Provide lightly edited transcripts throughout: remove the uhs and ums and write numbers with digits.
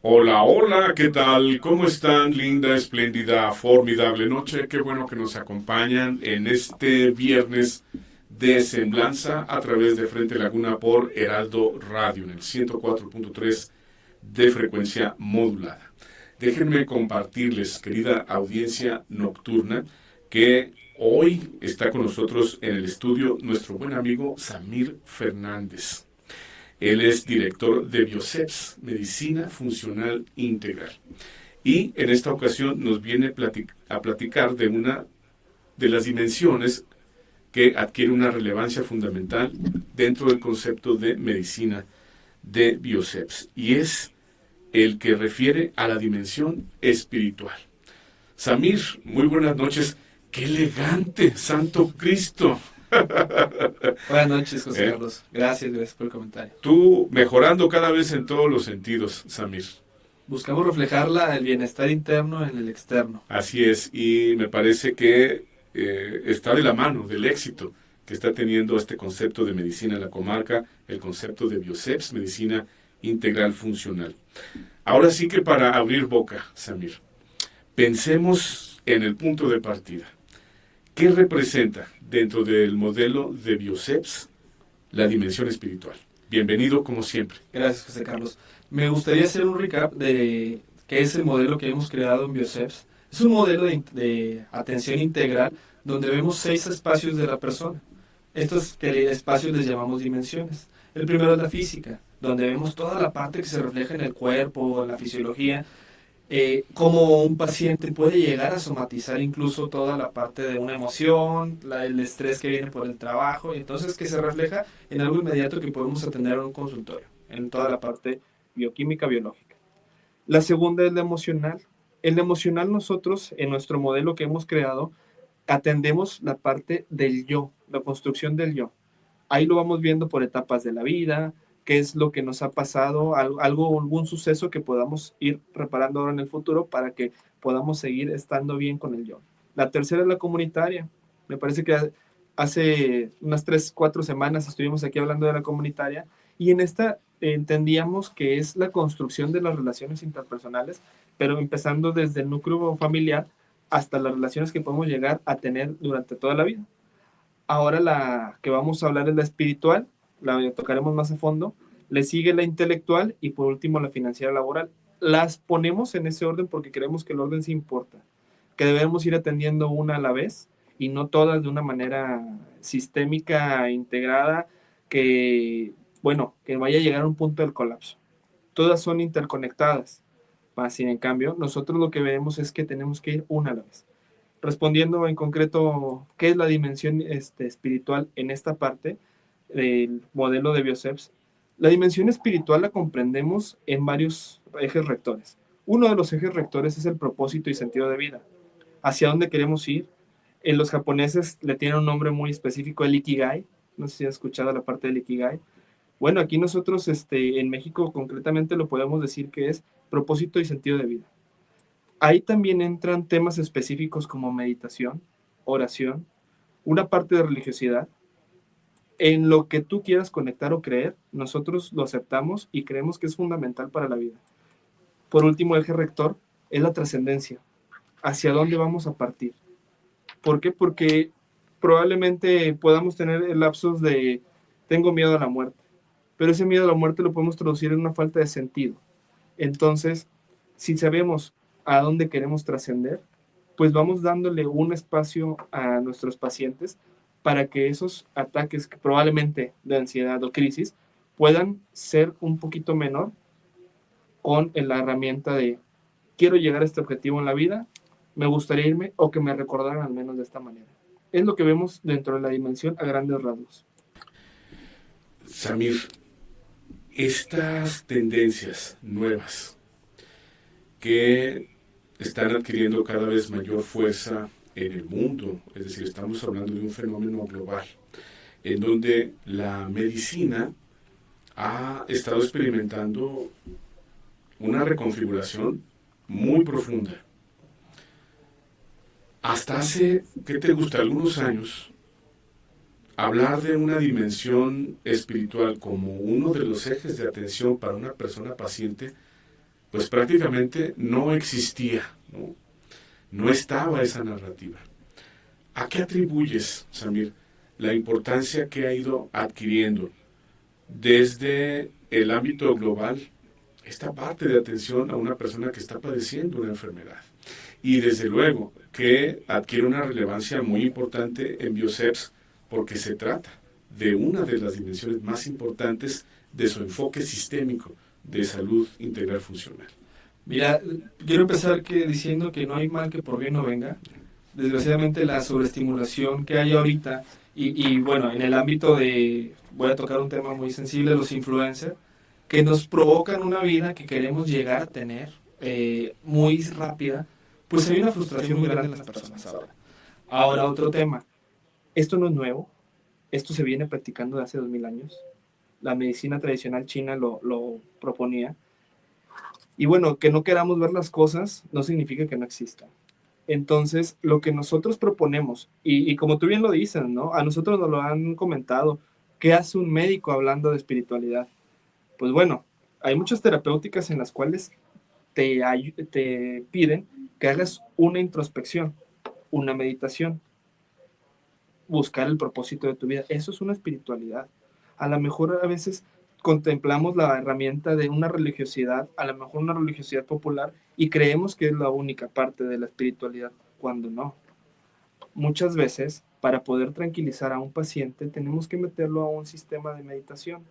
Hola, hola, ¿qué tal? ¿Cómo están? Linda, espléndida, formidable noche. Qué bueno que nos acompañan en este viernes de semblanza a través de Frente Laguna por Heraldo Radio en el 104.3 de frecuencia modulada. Déjenme compartirles, querida audiencia nocturna, que hoy está con nosotros en el estudio nuestro buen amigo Samir Fernández. Él es director de Bioceps, Medicina Funcional Integral. Y en esta ocasión nos viene a platicar de una de las dimensiones que adquiere una relevancia fundamental dentro del concepto de medicina de Bioceps. Y es el que refiere a la dimensión espiritual. Samir, muy buenas noches. ¡Qué elegante, Santo Cristo! Buenas noches, José ¿Eh? Carlos. Gracias por el comentario. Tú mejorando cada vez en todos los sentidos, Samir. Buscamos reflejar el bienestar interno en el externo. Así es, y me parece que está de la mano del éxito que está teniendo este concepto de medicina en la comarca, el concepto de Bioceps, medicina integral funcional. Ahora sí que para abrir boca, Samir, pensemos en el punto de partida. ¿Qué representa dentro del modelo de Bioceps la dimensión espiritual? Bienvenido como siempre. Gracias, José Carlos. Me gustaría hacer un recap de qué es el modelo que hemos creado en Bioceps. Es un modelo de atención integral donde vemos 6 espacios de la persona. Espacios les llamamos dimensiones. El primero es la física, donde vemos toda la parte que se refleja en el cuerpo, en la fisiología, cómo un paciente puede llegar a somatizar incluso toda la parte de una emoción, el estrés que viene por el trabajo, y entonces que se refleja en algo inmediato que podemos atender en un consultorio, en toda la parte bioquímica, biológica. La segunda es la emocional. En la emocional nosotros, en nuestro modelo que hemos creado, atendemos la parte del yo, la construcción del yo. Ahí lo vamos viendo por etapas de la vida, qué es lo que nos ha pasado, algún suceso que podamos ir reparando ahora en el futuro para que podamos seguir estando bien con el yo. La tercera es la comunitaria. Me parece que hace unas 3, 4 semanas estuvimos aquí hablando de la comunitaria y en esta entendíamos que es la construcción de las relaciones interpersonales, pero empezando desde el núcleo familiar hasta las relaciones que podemos llegar a tener durante toda la vida. Ahora la que vamos a hablar es la espiritual, la tocaremos más a fondo. Le sigue la intelectual y por último la financiera laboral. Las ponemos en ese orden porque creemos que el orden sí importa, que debemos ir atendiendo una a la vez y no todas de una manera sistémica, integrada, que, bueno, que vaya a llegar a un punto del colapso. Todas son interconectadas. Así, en cambio, nosotros lo que vemos es que tenemos que ir una a la vez. Respondiendo en concreto qué es la dimensión espiritual en esta parte del modelo de Bioceps, la dimensión espiritual la comprendemos en varios ejes rectores. Uno de los ejes rectores es el propósito y sentido de vida. ¿Hacia dónde queremos ir? En los japoneses le tienen un nombre muy específico, el Ikigai. No sé si has escuchado la parte del Ikigai. Bueno, aquí nosotros en México concretamente lo podemos decir que es propósito y sentido de vida. Ahí también entran temas específicos como meditación, oración, una parte de religiosidad. En lo que tú quieras conectar o creer, nosotros lo aceptamos y creemos que es fundamental para la vida. Por último, eje rector es la trascendencia. ¿Hacia dónde vamos a partir? ¿Por qué? Porque probablemente podamos tener el lapsus de tengo miedo a la muerte, pero ese miedo a la muerte lo podemos traducir en una falta de sentido. Entonces, si sabemos a dónde queremos trascender, pues vamos dándole un espacio a nuestros pacientes para que esos ataques que probablemente de ansiedad o crisis puedan ser un poquito menor con la herramienta de quiero llegar a este objetivo en la vida, me gustaría irme o que me recordaran al menos de esta manera. Es lo que vemos dentro de la dimensión a grandes rasgos. Samir, estas tendencias nuevas que están adquiriendo cada vez mayor fuerza en el mundo, es decir, estamos hablando de un fenómeno global, en donde la medicina ha estado experimentando una reconfiguración muy profunda. Hasta hace, ¿qué te gusta? Algunos años, hablar de una dimensión espiritual como uno de los ejes de atención para una persona paciente pues prácticamente no existía, ¿no? No estaba esa narrativa. ¿A qué atribuyes, Samir, la importancia que ha ido adquiriendo desde el ámbito global esta parte de atención a una persona que está padeciendo una enfermedad? Y desde luego que adquiere una relevancia muy importante en Bioceps porque se trata de una de las dimensiones más importantes de su enfoque sistémico de salud integral funcional. Mira, quiero empezar diciendo que no hay mal que por bien no venga. Desgraciadamente la sobreestimulación que hay ahorita y bueno, en el ámbito de, voy a tocar un tema muy sensible, los influencers, que nos provocan una vida que queremos llegar a tener muy rápida, pues hay una frustración muy grande en las personas ahora. Ahora, otro tema, esto no es nuevo, esto se viene practicando de hace 2000 años, la medicina tradicional china lo proponía, y bueno, que no queramos ver las cosas no significa que no existan. Entonces, lo que nosotros proponemos, y como tú bien lo dices, ¿no? A nosotros nos lo han comentado, ¿qué hace un médico hablando de espiritualidad? Pues bueno, hay muchas terapéuticas en las cuales te piden que hagas una introspección, una meditación, buscar el propósito de tu vida. Eso es una espiritualidad. A lo mejor a veces contemplamos la herramienta de una religiosidad, a lo mejor una religiosidad popular, y creemos que es la única parte de la espiritualidad, cuando no. Muchas veces, para poder tranquilizar a un paciente, tenemos que meterlo a un sistema de meditación,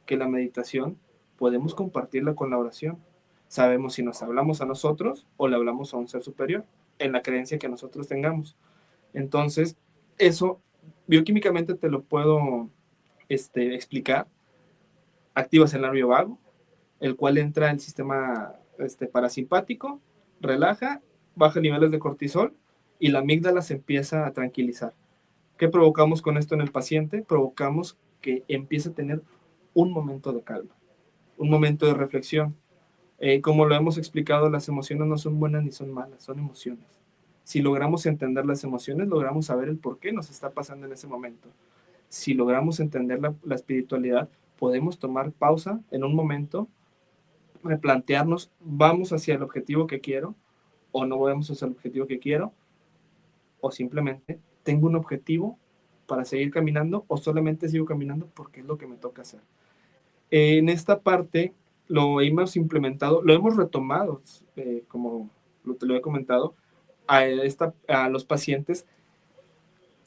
que la meditación podemos compartirla con la oración. Sabemos si nos hablamos a nosotros o le hablamos a un ser superior, en la creencia que nosotros tengamos. Entonces, eso bioquímicamente te lo puedo explicar. Activas el nervio vago, el cual entra en el sistema parasimpático, relaja, baja niveles de cortisol y la amígdala se empieza a tranquilizar. ¿Qué provocamos con esto en el paciente? Provocamos que empiece a tener un momento de calma, un momento de reflexión. Como lo hemos explicado, las emociones no son buenas ni son malas, son emociones. Si logramos entender las emociones, logramos saber el por qué nos está pasando en ese momento. Si logramos entender la espiritualidad, podemos tomar pausa en un momento, replantearnos, ¿vamos hacia el objetivo que quiero o no vamos hacia el objetivo que quiero? O simplemente, ¿tengo un objetivo para seguir caminando o solamente sigo caminando porque es lo que me toca hacer? En esta parte lo hemos implementado, lo hemos retomado, como te lo he comentado, a los pacientes,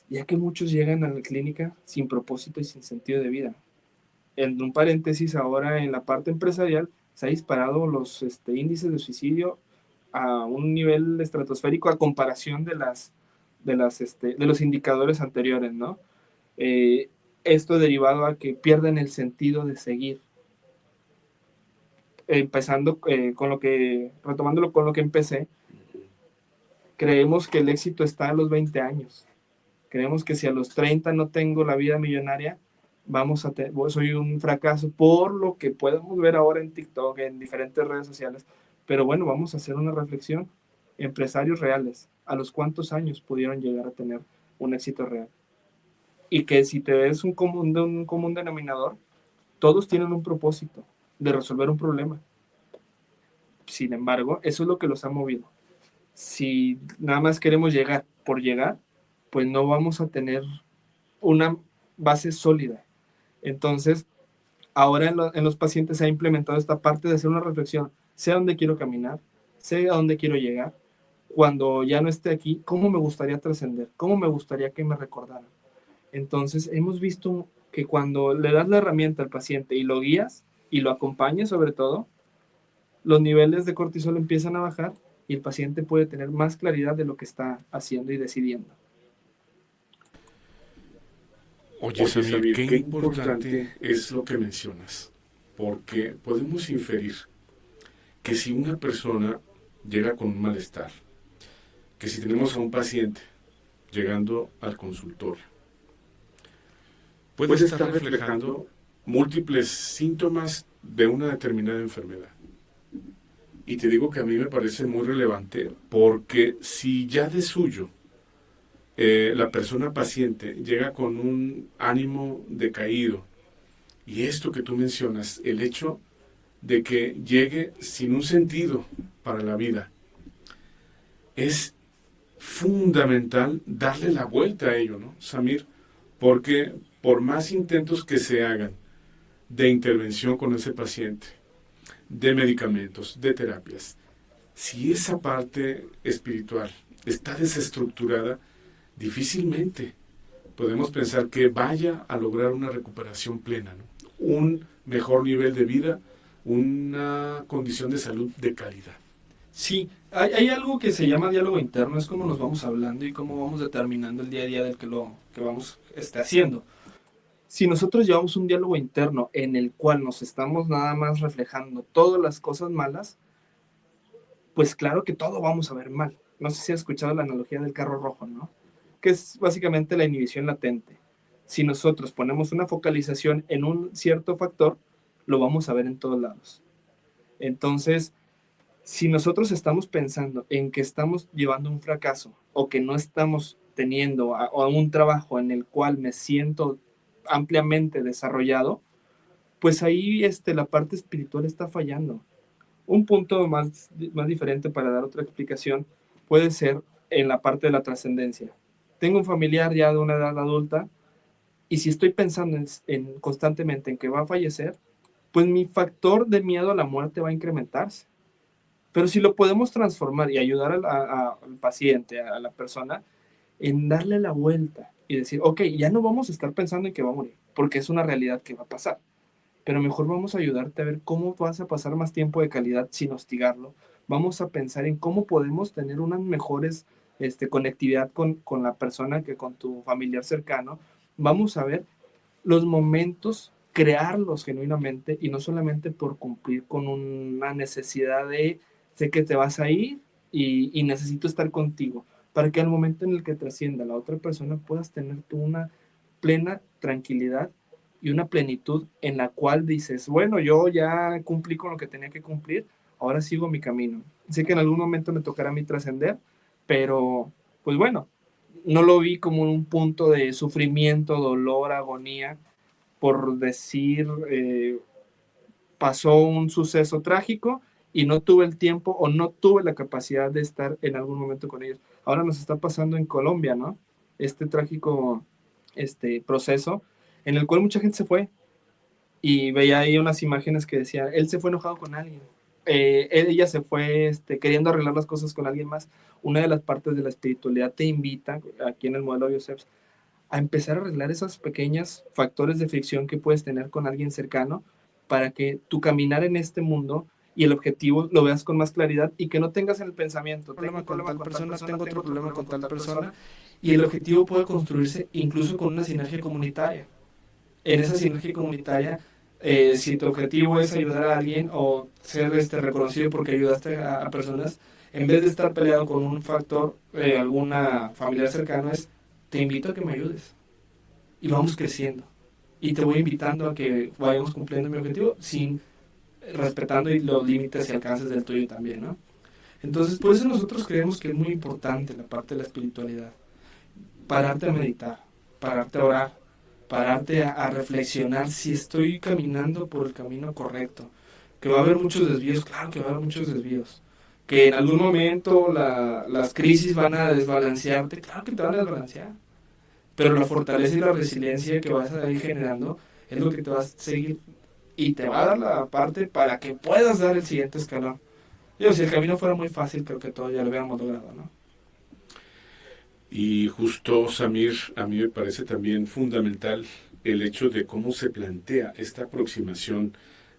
ya que muchos llegan a la clínica sin propósito y sin sentido de vida. En un paréntesis, ahora en la parte empresarial se ha disparado los índices de suicidio a un nivel estratosférico a comparación de los indicadores anteriores, ¿no? Esto derivado a que pierden el sentido de seguir. Empezando retomándolo con lo que empecé, creemos que el éxito está a los 20 años. Creemos que si a los 30 no tengo la vida millonaria, soy un fracaso, por lo que podemos ver ahora en TikTok, en diferentes redes sociales. Pero bueno, vamos a hacer una reflexión. Empresarios reales, ¿a los cuántos años pudieron llegar a tener un éxito real? Y que si te ves un común denominador, todos tienen un propósito de resolver un problema. Sin embargo, eso es lo que los ha movido. Si nada más queremos llegar por llegar, pues no vamos a tener una base sólida. Entonces, ahora en los pacientes se ha implementado esta parte de hacer una reflexión. Sé a dónde quiero caminar, sé a dónde quiero llegar. Cuando ya no esté aquí, ¿cómo me gustaría trascender? ¿Cómo me gustaría que me recordaran? Entonces, hemos visto que cuando le das la herramienta al paciente y lo guías y lo acompañas sobre todo, los niveles de cortisol empiezan a bajar y el paciente puede tener más claridad de lo que está haciendo y decidiendo. Oye, Samir, qué importante es lo que mencionas, porque podemos inferir que si una persona llega con un malestar, que si tenemos a un paciente llegando al consultorio, puede estar reflejando múltiples síntomas de una determinada enfermedad. Y te digo que a mí me parece muy relevante porque si ya de suyo la persona paciente llega con un ánimo decaído, y esto que tú mencionas, el hecho de que llegue sin un sentido para la vida. Es fundamental darle la vuelta a ello, ¿no, Samir? Porque por más intentos que se hagan de intervención con ese paciente, de medicamentos, de terapias, si esa parte espiritual está desestructurada, difícilmente podemos pensar que vaya a lograr una recuperación plena, ¿no? Un mejor nivel de vida, una condición de salud de calidad. Sí, hay algo que se llama diálogo interno, es como nos vamos hablando y cómo vamos determinando el día a día del que vamos haciendo. Si nosotros llevamos un diálogo interno en el cual nos estamos nada más reflejando todas las cosas malas, pues claro que todo vamos a ver mal. No sé si has escuchado la analogía del carro rojo, ¿no? Que es básicamente la inhibición latente. Si nosotros ponemos una focalización en un cierto factor, lo vamos a ver en todos lados. Entonces, si nosotros estamos pensando en que estamos llevando un fracaso o que no estamos teniendo un trabajo en el cual me siento ampliamente desarrollado, pues ahí la parte espiritual está fallando. Un punto más diferente para dar otra explicación puede ser en la parte de la trascendencia. Tengo un familiar ya de una edad adulta y si estoy pensando constantemente en que va a fallecer, pues mi factor de miedo a la muerte va a incrementarse. Pero si lo podemos transformar y ayudar al paciente, a la persona, en darle la vuelta y decir, ok, ya no vamos a estar pensando en que va a morir, porque es una realidad que va a pasar. Pero mejor vamos a ayudarte a ver cómo vas a pasar más tiempo de calidad sin hostigarlo. Vamos a pensar en cómo podemos tener unas mejores conectividad con la persona, que con tu familiar cercano. Vamos a ver los momentos, crearlos genuinamente y no solamente por cumplir con una necesidad de sé que te vas a ir y necesito estar contigo, para que al momento en el que trascienda la otra persona puedas tener tú una plena tranquilidad y una plenitud en la cual dices, bueno, yo ya cumplí con lo que tenía que cumplir, ahora sigo mi camino. Sé que en algún momento me tocará a mí trascender, pero pues bueno, no lo vi como un punto de sufrimiento, dolor, agonía, por decir, pasó un suceso trágico y no tuve el tiempo o no tuve la capacidad de estar en algún momento con ellos. Ahora nos está pasando en Colombia, ¿no? Este trágico proceso en el cual mucha gente se fue y veía ahí unas imágenes que decía, él se fue enojado con alguien. Ella se fue queriendo arreglar las cosas con alguien más. Una de las partes de la espiritualidad te invita, aquí en el modelo Bioceps, a empezar a arreglar esos pequeños factores de fricción que puedes tener con alguien cercano para que tu caminar en este mundo y el objetivo lo veas con más claridad y que no tengas en el pensamiento, tengo un problema con tal persona, tengo otro problema con tal persona, y el objetivo puede construirse incluso con una sinergia comunitaria. En esa sinergia comunitaria, si tu objetivo es ayudar a alguien o ser reconocido porque ayudaste a personas, en vez de estar peleado con un factor, alguna familiar cercano, es te invito a que me ayudes y vamos creciendo y te voy invitando a que vayamos cumpliendo mi objetivo sin respetando los límites y alcances del tuyo también, ¿no? Entonces, por eso nosotros creemos que es muy importante la parte de la espiritualidad. Pararte a meditar, pararte a orar, pararte a reflexionar si estoy caminando por el camino correcto. Que va a haber muchos desvíos, claro que va a haber muchos desvíos. Que en algún momento las crisis van a desbalancearte, claro que te van a desbalancear. Pero la fortaleza y la resiliencia que vas a ir generando es lo que te va a seguir y te va a dar la parte para que puedas dar el siguiente escalón. Digo, si el camino fuera muy fácil, creo que todo ya lo hubiéramos logrado, ¿no? Y justo, Samir, a mí me parece también fundamental el hecho de cómo se plantea esta aproximación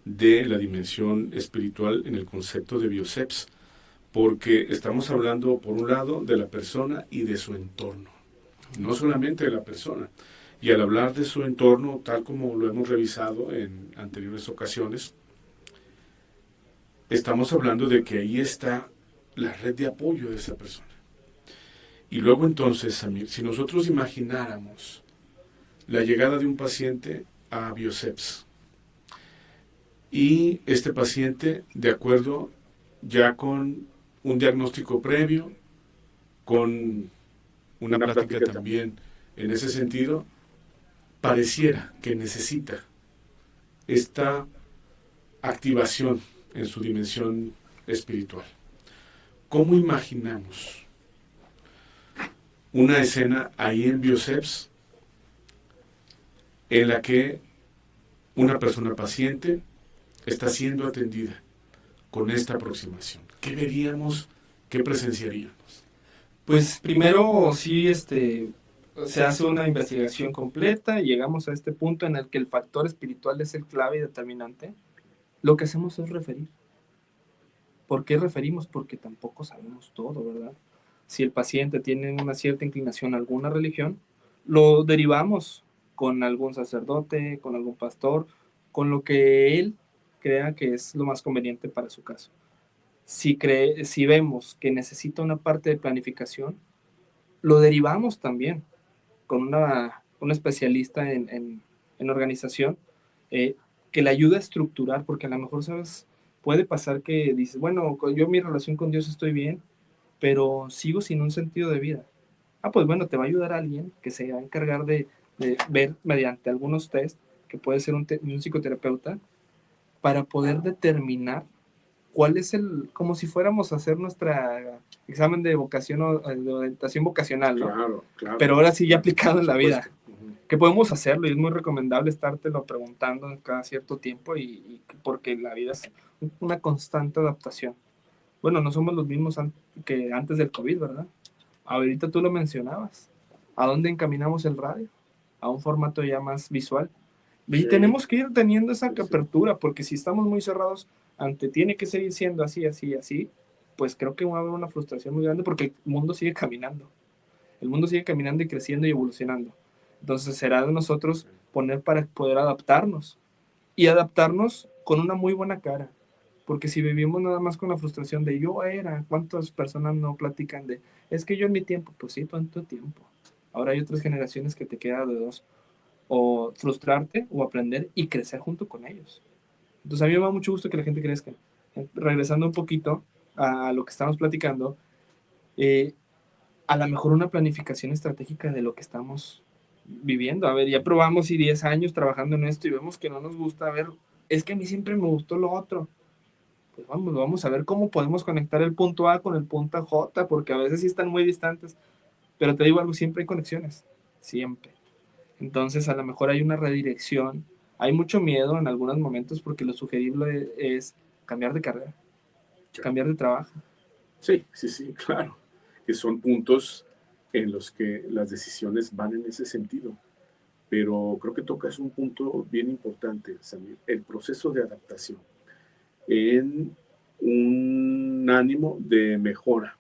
de la dimensión espiritual en el concepto de Bioceps, porque estamos hablando, por un lado, de la persona y de su entorno, no solamente de la persona. Y al hablar de su entorno, tal como lo hemos revisado en anteriores ocasiones, estamos hablando de que ahí está la red de apoyo de esa persona. Y luego entonces, Samir, si nosotros imagináramos la llegada de un paciente a Bioceps y este paciente, de acuerdo ya con un diagnóstico previo, con una plática también en ese sentido, pareciera que necesita esta activación en su dimensión espiritual. ¿Cómo imaginamos una escena ahí en Bioceps en la que una persona paciente está siendo atendida con esta aproximación? ¿Qué veríamos? ¿Qué presenciaríamos? Pues primero sí, se hace una investigación completa y llegamos a este punto en el que el factor espiritual es el clave y determinante. Lo que hacemos es referir. ¿Por qué referimos? Porque tampoco sabemos todo, ¿verdad? Si el paciente tiene una cierta inclinación a alguna religión, lo derivamos con algún sacerdote, con algún pastor, con lo que él crea que es lo más conveniente para su caso. Si vemos que necesita una parte de planificación, lo derivamos también con un especialista en organización que le ayude a estructurar, porque a lo mejor, ¿sabes? Puede pasar que dices, bueno, yo mi relación con Dios estoy bien, pero sigo sin un sentido de vida. Ah, pues bueno, te va a ayudar alguien que se va a encargar de ver mediante algunos test, que puede ser un psicoterapeuta, para poder determinar cuál es como si fuéramos a hacer nuestra examen de vocación o de orientación vocacional, ¿no? Claro, claro. Pero ahora sí ya aplicado en la vida. Que podemos hacerlo y es muy recomendable estártelo preguntando cada cierto tiempo y porque la vida es una constante adaptación. Bueno, no somos los mismos que antes del COVID, ¿verdad? Ahorita tú lo mencionabas. ¿A dónde encaminamos el radio? A un formato ya más visual. Y sí, tenemos que ir teniendo esa apertura, porque si estamos muy cerrados ante tiene que seguir siendo así, así, así, pues creo que va a haber una frustración muy grande porque el mundo sigue caminando. El mundo sigue caminando y creciendo y evolucionando. Entonces será de nosotros poner para poder adaptarnos y adaptarnos con una muy buena cara. Porque si vivimos nada más con la frustración de yo era, ¿cuántas personas no platican de es que yo en mi tiempo? Pues sí, tú en tu tiempo. Ahora hay otras generaciones que te queda de dos. O frustrarte o aprender y crecer junto con ellos. Entonces a mí me da mucho gusto que la gente crezca. Regresando un poquito a lo que estamos platicando, a lo mejor una planificación estratégica de lo que estamos viviendo. A ver, ya probamos y 10 años trabajando en esto y vemos que no nos gusta. A ver, es que a mí siempre me gustó lo otro. Pues vamos a ver cómo podemos conectar el punto A con el punto J, porque a veces sí están muy distantes. Pero te digo algo, siempre hay conexiones. Siempre. Entonces a lo mejor hay una redirección. Hay mucho miedo en algunos momentos porque lo sugerible es cambiar de carrera, cambiar de trabajo. Sí, sí, sí, claro. Que son puntos en los que las decisiones van en ese sentido. Pero creo que tocas un punto bien importante, Samir, el proceso de adaptación en un ánimo de mejora,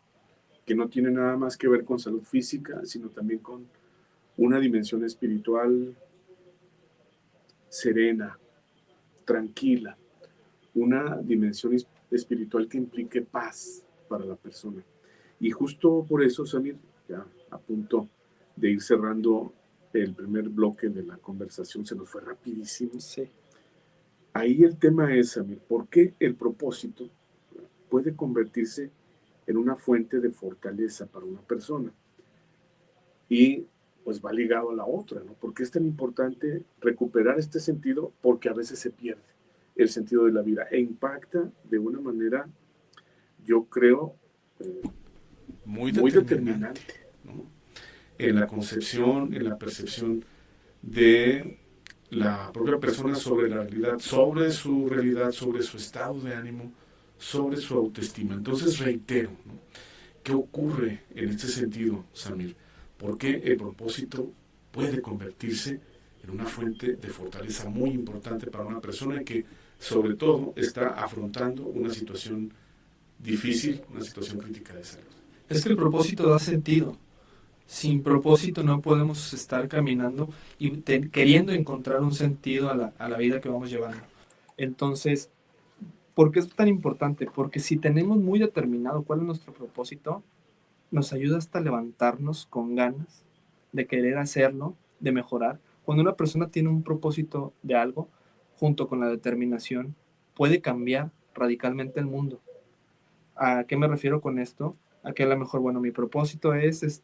que no tiene nada más que ver con salud física, sino también con una dimensión espiritual serena, tranquila, una dimensión espiritual que implique paz para la persona. Y justo por eso, Samir, ya a punto de ir cerrando el primer bloque de la conversación, se nos fue rapidísimo. Sí. Ahí el tema es, Samir, ¿por qué el propósito puede convertirse en una fuente de fortaleza para una persona? Y pues va ligado a la otra, ¿no? ¿Por qué es tan importante recuperar este sentido? Porque a veces se pierde el sentido de la vida e impacta de una manera, yo creo, muy determinante, ¿no? En la concepción, en la percepción de la propia persona sobre la realidad, sobre su estado de ánimo, sobre su autoestima. Entonces reitero, ¿no? ¿Qué ocurre en este sentido, Samir? ¿Por qué el propósito puede convertirse en una fuente de fortaleza muy importante para una persona que sobre todo está afrontando una situación difícil, una situación crítica de salud? Es que el propósito da sentido. Sin propósito no podemos estar caminando y queriendo encontrar un sentido a la vida que vamos llevando. Entonces, ¿por qué es tan importante? Porque si tenemos muy determinado cuál es nuestro propósito, nos ayuda hasta levantarnos con ganas de querer hacerlo, de mejorar. Cuando una persona tiene un propósito de algo, junto con la determinación, puede cambiar radicalmente el mundo. ¿A qué me refiero con esto? A que a lo mejor, bueno, mi propósito es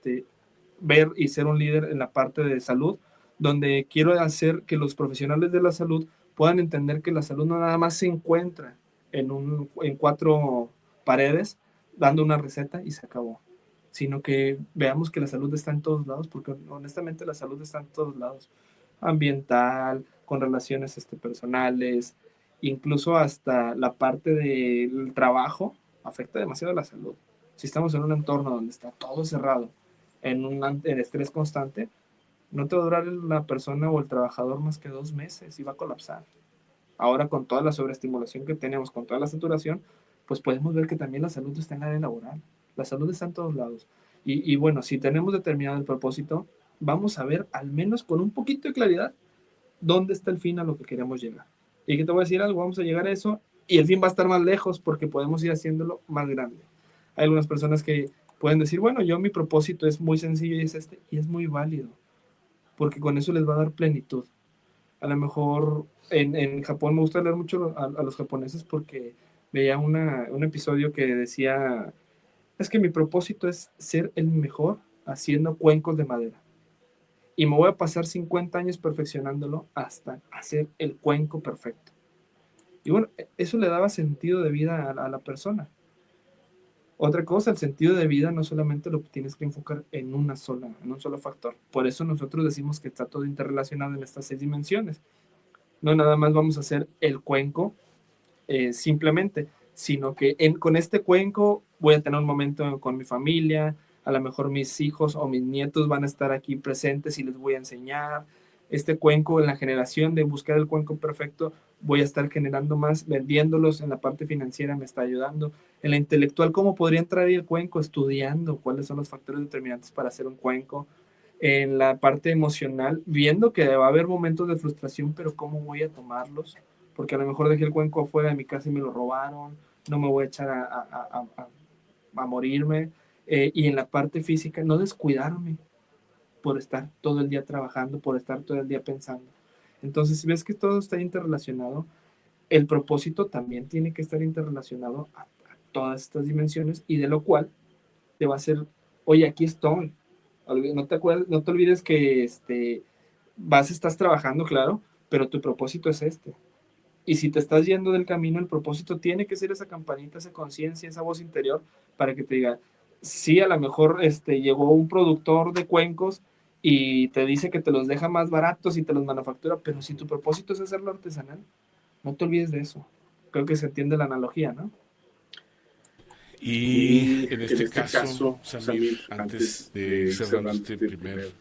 ver y ser un líder en la parte de salud, donde quiero hacer que los profesionales de la salud puedan entender que la salud no nada más se encuentra en cuatro paredes dando una receta y se acabó, sino que veamos que la salud está en todos lados, porque honestamente la salud está en todos lados, ambiental, con relaciones personales, incluso hasta la parte del trabajo afecta demasiado la salud. Si estamos en un entorno donde está todo cerrado, en estrés constante, no te va a durar la persona o el trabajador más que 2 meses y va a colapsar. Ahora con toda la sobreestimulación que tenemos, con toda la saturación, pues podemos ver que también la salud está en el área laboral. La salud está en todos lados. Y bueno, si tenemos determinado el propósito, vamos a ver al menos con un poquito de claridad dónde está el fin a lo que queremos llegar. Y que te voy a decir algo, vamos a llegar a eso y el fin va a estar más lejos porque podemos ir haciéndolo más grande. Hay algunas personas que pueden decir, bueno, yo mi propósito es muy sencillo y es y es muy válido, porque con eso les va a dar plenitud. A lo mejor en Japón me gusta leer mucho a los japoneses porque veía un episodio que decía, es que mi propósito es ser el mejor haciendo cuencos de madera. Y me voy a pasar 50 años perfeccionándolo hasta hacer el cuenco perfecto. Y bueno, eso le daba sentido de vida a la persona. Otra cosa, el sentido de vida no solamente lo tienes que enfocar en un solo factor. Por eso nosotros decimos que está todo interrelacionado en estas 6 dimensiones. No nada más vamos a hacer el cuenco simplemente, sino que con este cuenco voy a tener un momento con mi familia, a lo mejor mis hijos o mis nietos van a estar aquí presentes y les voy a enseñar. Este cuenco, en la generación de buscar el cuenco perfecto, voy a estar generando más, vendiéndolos. En la parte financiera me está ayudando. En la intelectual, ¿cómo podría entrar ahí el cuenco? Estudiando cuáles son los factores determinantes para hacer un cuenco. En la parte emocional, viendo que va a haber momentos de frustración, pero ¿cómo voy a tomarlos? Porque a lo mejor dejé el cuenco afuera de mi casa y me lo robaron, no me voy a echar a morirme. Y en la parte física, no descuidarme por estar todo el día trabajando, por estar todo el día pensando. Entonces, si ves que todo está interrelacionado, el propósito también tiene que estar interrelacionado a todas estas dimensiones y de lo cual te va a hacer, oye, aquí estoy. No te olvides que estás trabajando, claro, pero tu propósito es este. Y si te estás yendo del camino, el propósito tiene que ser esa campanita, esa conciencia, esa voz interior para que te diga, sí, a lo mejor llegó un productor de cuencos y te dice que te los deja más baratos y te los manufactura, pero si tu propósito es hacerlo artesanal, no te olvides de eso. Creo que se entiende la analogía, ¿no? Y Y en en este este caso, caso, Samir, Samir, antes antes de ir de ir cerrando cerrando este este primer primer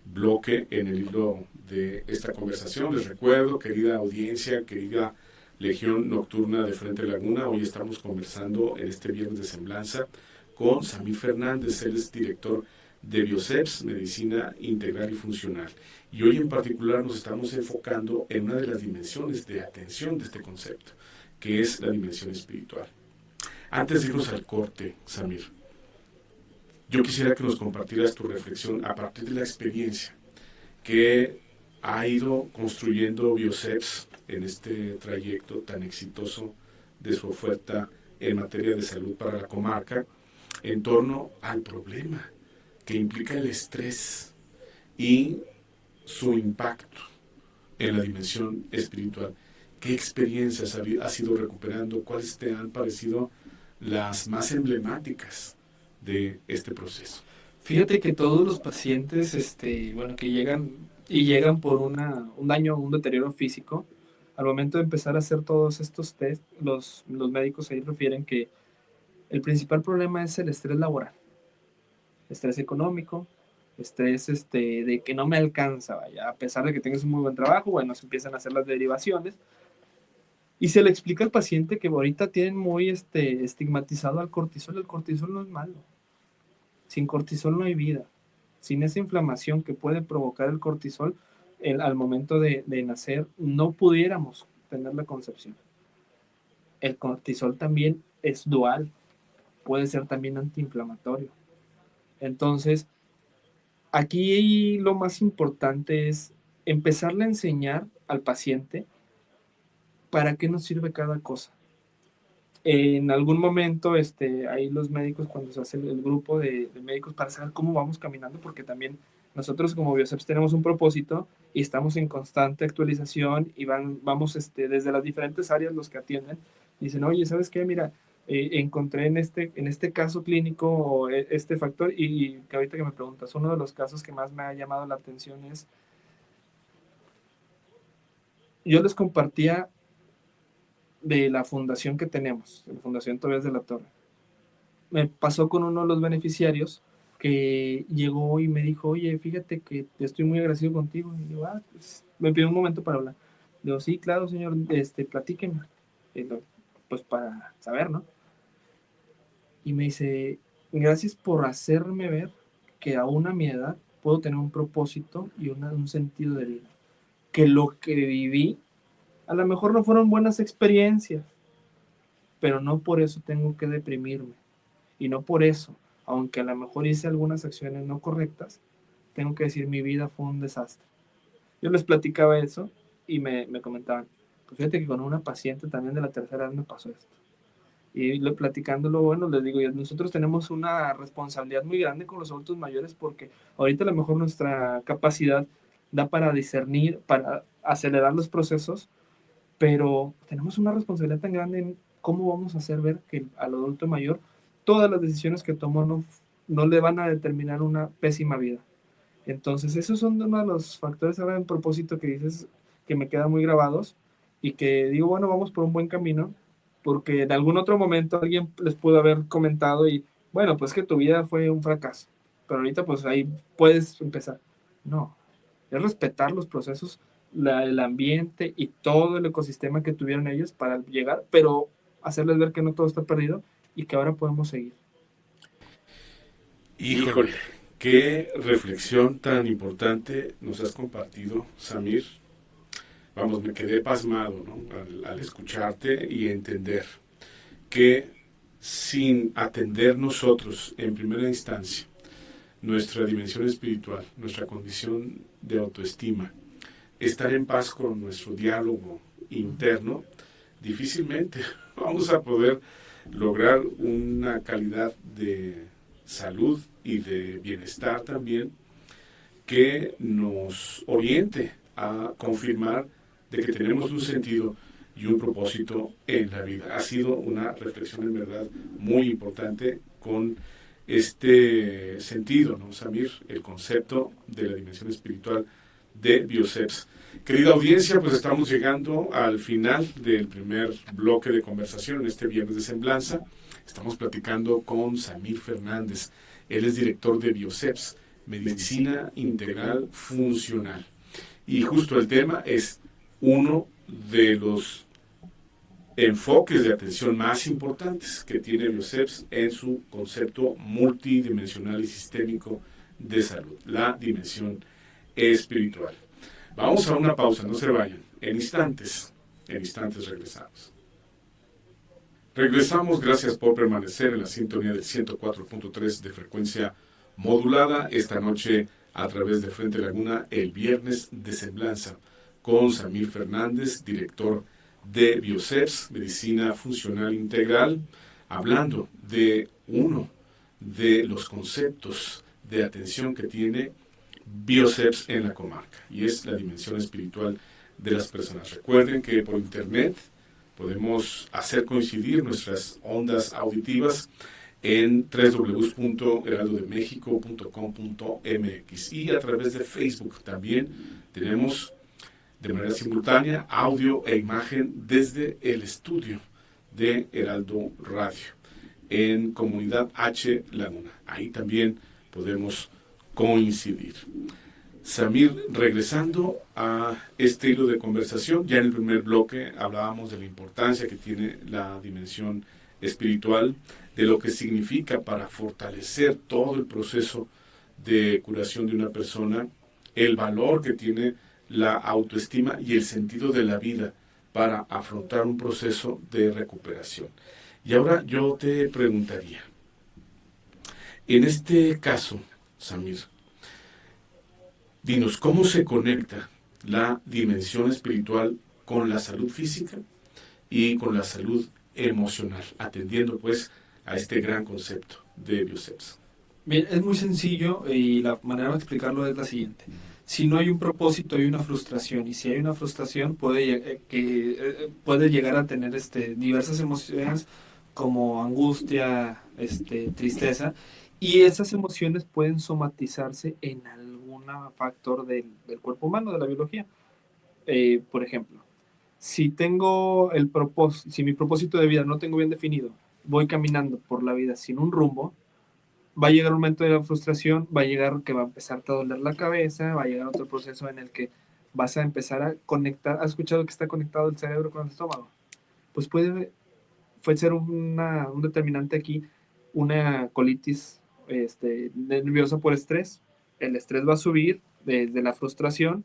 bloque en el hilo de esta conversación, les recuerdo, querida audiencia, querida Legión Nocturna de Frente Laguna, hoy estamos conversando en este viernes de semblanza con Samir Fernández, él es director de Bioceps, Medicina Integral y Funcional. Y hoy en particular nos estamos enfocando en una de las dimensiones de atención de este concepto, que es la dimensión espiritual. Antes de irnos al corte, Samir, yo quisiera que nos compartieras tu reflexión a partir de la experiencia que ha ido construyendo Bioceps en este trayecto tan exitoso de su oferta en materia de salud para la comarca, en torno al problema que implica el estrés y su impacto en la dimensión espiritual. ¿Qué experiencias has ido recuperando? ¿Cuáles te han parecido las más emblemáticas de este proceso? Fíjate que todos los pacientes, bueno, que llegan por un daño, un deterioro físico, al momento de empezar a hacer todos estos test, los médicos ahí refieren que el principal problema es el estrés laboral, estrés económico, estrés de que no me alcanza, vaya, a pesar de que tengas un muy buen trabajo, bueno, se empiezan a hacer las derivaciones y se le explica al paciente que ahorita tienen muy estigmatizado al cortisol. El cortisol no es malo, sin cortisol no hay vida. Sin esa inflamación que puede provocar el cortisol, al momento de nacer, no pudiéramos tener la concepción. El cortisol también es dual, puede ser también antiinflamatorio. Entonces, aquí lo más importante es empezarle a enseñar al paciente para qué nos sirve cada cosa. En algún momento, ahí los médicos, cuando se hace el grupo de médicos para saber cómo vamos caminando, porque también Nosotros como Bioceps tenemos un propósito y estamos en constante actualización y vamos desde las diferentes áreas los que atienden. Dicen, oye, ¿sabes qué? Mira, encontré en este caso clínico o este factor y que ahorita que me preguntas, uno de los casos que más me ha llamado la atención es, yo les compartía de la fundación que tenemos, la Fundación Tobias de la Torre. Me pasó con uno de los beneficiarios que llegó y me dijo, oye, fíjate que estoy muy agradecido contigo. Y digo, pues, me pidió un momento para hablar. Digo, sí, claro, señor, platíqueme. Pues para saber, ¿no? Y me dice, gracias por hacerme ver que aún a mi edad puedo tener un propósito y un sentido de vida. Que lo que viví, a lo mejor no fueron buenas experiencias, pero no por eso tengo que deprimirme. Y no por eso, aunque a lo mejor hice algunas acciones no correctas, tengo que decir mi vida fue un desastre. Yo les platicaba eso y me comentaban, pues fíjate que con una paciente también de la tercera edad me pasó esto. Y platicándolo, bueno, les digo, nosotros tenemos una responsabilidad muy grande con los adultos mayores porque ahorita a lo mejor nuestra capacidad da para discernir, para acelerar los procesos, pero tenemos una responsabilidad tan grande en cómo vamos a hacer ver que al adulto mayor todas las decisiones que tomó no le van a determinar una pésima vida. Entonces, esos son uno de los factores ahora en propósito que dices que me quedan muy grabados y que digo, bueno, vamos por un buen camino, porque en algún otro momento alguien les pudo haber comentado y, bueno, pues que tu vida fue un fracaso, pero ahorita pues ahí puedes empezar. No, es respetar los procesos, el ambiente y todo el ecosistema que tuvieron ellos para llegar, pero hacerles ver que no todo está perdido y que ahora podemos seguir. Híjole, qué reflexión tan importante nos has compartido, Samir. Vamos, me quedé pasmado, ¿no? Al escucharte y entender que sin atender nosotros en primera instancia nuestra dimensión espiritual, nuestra condición de autoestima, estar en paz con nuestro diálogo interno, difícilmente vamos a poder lograr una calidad de salud y de bienestar también que nos oriente a confirmar de que tenemos un sentido y un propósito en la vida. Ha sido una reflexión en verdad muy importante con este sentido, ¿no, Samir? El concepto de la dimensión espiritual de Bioceps. Querida audiencia, pues estamos llegando al final del primer bloque de conversación en este viernes de Semblanza. Estamos platicando con Samir Fernández. Él es director de Bioceps, Medicina Integral Funcional. Y justo el tema es uno de los enfoques de atención más importantes que tiene Bioceps en su concepto multidimensional y sistémico de salud, la dimensión espiritual. Vamos a una pausa, no se vayan. En instantes regresamos. Regresamos, gracias por permanecer en la sintonía del 104.3 de frecuencia modulada esta noche a través de Frente Laguna, el viernes de Semblanza, con Samir Fernández, director de Bioceps, Medicina Funcional Integral, hablando de uno de los conceptos de atención que tiene Bioceps en la comarca, y es la dimensión espiritual de las personas. Recuerden que por internet podemos hacer coincidir nuestras ondas auditivas en www.heraldodemexico.com.mx y a través de Facebook también tenemos de manera simultánea audio e imagen desde el estudio de Heraldo Radio en Comunidad H Laguna. Ahí también podemos coincidir. Samir, regresando a este hilo de conversación, ya en el primer bloque hablábamos de la importancia que tiene la dimensión espiritual, de lo que significa para fortalecer todo el proceso de curación de una persona, el valor que tiene la autoestima y el sentido de la vida para afrontar un proceso de recuperación. Y ahora yo te preguntaría, en este caso, Samir, dinos, ¿cómo se conecta la dimensión espiritual con la salud física y con la salud emocional, atendiendo pues a este gran concepto de Bioceps? Bien, es muy sencillo y la manera de explicarlo es la siguiente. Si no hay un propósito, hay una frustración. Y si hay una frustración, puede llegar a tener diversas emociones como angustia, tristeza. Y esas emociones pueden somatizarse en algún factor del cuerpo humano, de la biología. Por ejemplo, si mi propósito de vida no tengo bien definido, voy caminando por la vida sin un rumbo, va a llegar un momento de la frustración, va a llegar que va a empezar a doler la cabeza, va a llegar otro proceso en el que vas a empezar a conectar. ¿Has escuchado que está conectado el cerebro con el estómago? Pues puede ser un determinante aquí, una colitis nerviosa por estrés. El estrés va a subir desde la frustración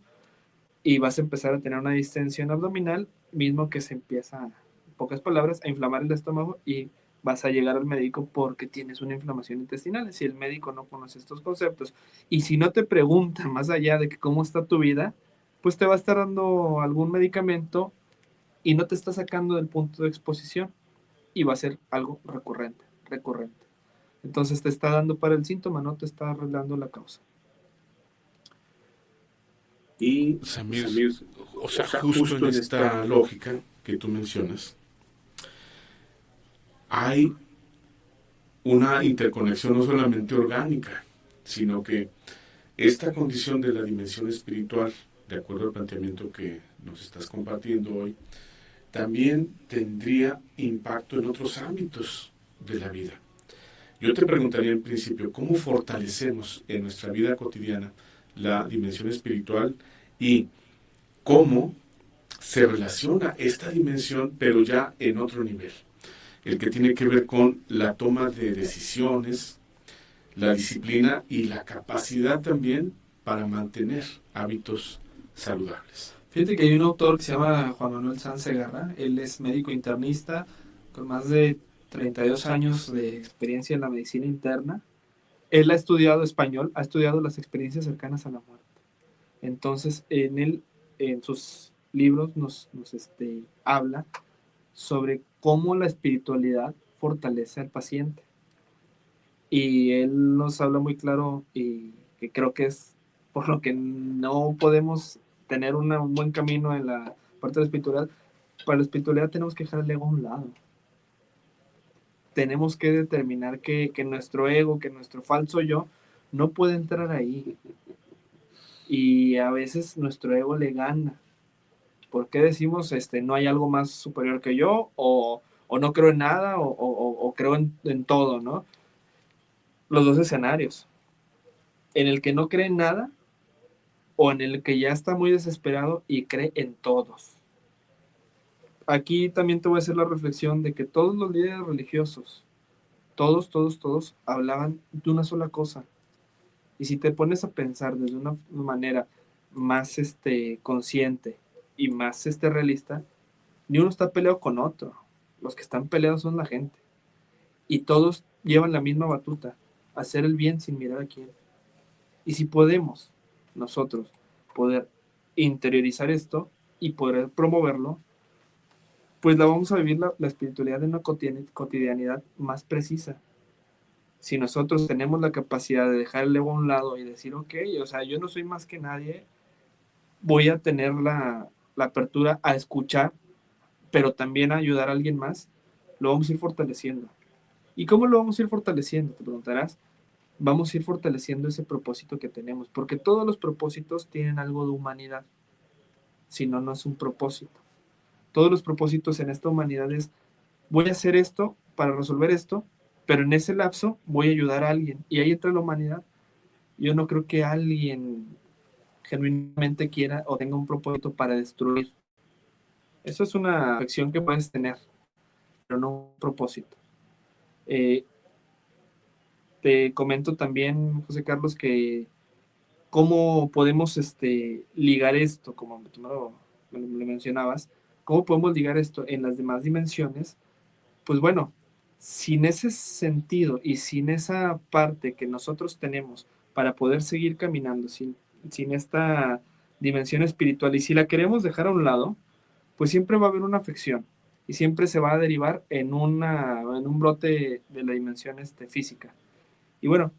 y vas a empezar a tener una distensión abdominal, mismo que se empieza, en pocas palabras, a inflamar el estómago y vas a llegar al médico porque tienes una inflamación intestinal. Si el médico no conoce estos conceptos y si no te pregunta más allá de que cómo está tu vida, pues te va a estar dando algún medicamento y no te está sacando del punto de exposición y va a ser algo recurrente, recurrente. Entonces te está dando para el síntoma, no te está arreglando la causa. Y, Samir, o o sea, sea, justo en justo en esta esta lógica que tú mencionas, hay una interconexión no solamente orgánica, sino que esta condición de la dimensión espiritual, de acuerdo al planteamiento que nos estás compartiendo hoy, también tendría impacto en otros ámbitos de la vida. Yo te preguntaría en principio, ¿cómo fortalecemos en nuestra vida cotidiana la dimensión espiritual y cómo se relaciona esta dimensión, pero ya en otro nivel? El que tiene que ver con la toma de decisiones, la disciplina y la capacidad también para mantener hábitos saludables. Fíjate que hay un autor que se llama Juan Manuel Sanz Segarra. Él es médico internista con más de 32 años de experiencia en la medicina interna. Él ha estudiado español, ha estudiado las experiencias cercanas a la muerte. Entonces, en sus libros nos habla sobre cómo la espiritualidad fortalece al paciente. Y él nos habla muy claro y que creo que es por lo que no podemos tener un buen camino en la parte de la espiritualidad. Para la espiritualidad tenemos que dejar el ego a un lado. Tenemos que determinar que nuestro ego, que nuestro falso yo, no puede entrar ahí. Y a veces nuestro ego le gana. ¿Por qué decimos no hay algo más superior que yo? O no creo en nada, o creo en todo, ¿no? Los dos escenarios. En el que no cree en nada, o en el que ya está muy desesperado y cree en todos. Aquí también te voy a hacer la reflexión de que todos los líderes religiosos, todos hablaban de una sola cosa. Y si te pones a pensar desde una manera más consciente y más realista, ni uno está peleado con otro. Los que están peleados son la gente. Y todos llevan la misma batuta, hacer el bien sin mirar a quién. Y si podemos nosotros poder interiorizar esto y poder promoverlo, pues la vamos a vivir la espiritualidad en una cotidianidad más precisa. Si nosotros tenemos la capacidad de dejar el ego a un lado y decir, ok, o sea, yo no soy más que nadie, voy a tener la apertura a escuchar, pero también a ayudar a alguien más, lo vamos a ir fortaleciendo. ¿Y cómo lo vamos a ir fortaleciendo? Te preguntarás. Vamos a ir fortaleciendo ese propósito que tenemos, porque todos los propósitos tienen algo de humanidad, si no, no es un propósito. Todos los propósitos en esta humanidad es, voy a hacer esto para resolver esto, pero en ese lapso voy a ayudar a alguien, y ahí entra la humanidad. Yo no creo que alguien genuinamente quiera o tenga un propósito para destruir. Eso es una acción que puedes tener, pero no un propósito. Eh, Te comento también, José Carlos, que cómo podemos ligar esto, como tú me lo mencionabas, cómo podemos ligar esto en las demás dimensiones. Pues bueno, sin ese sentido y sin esa parte que nosotros tenemos para poder seguir caminando, sin esta dimensión espiritual, y si la queremos dejar a un lado, pues siempre va a haber una afección y siempre se va a derivar en un brote de la dimensión física. Y bueno,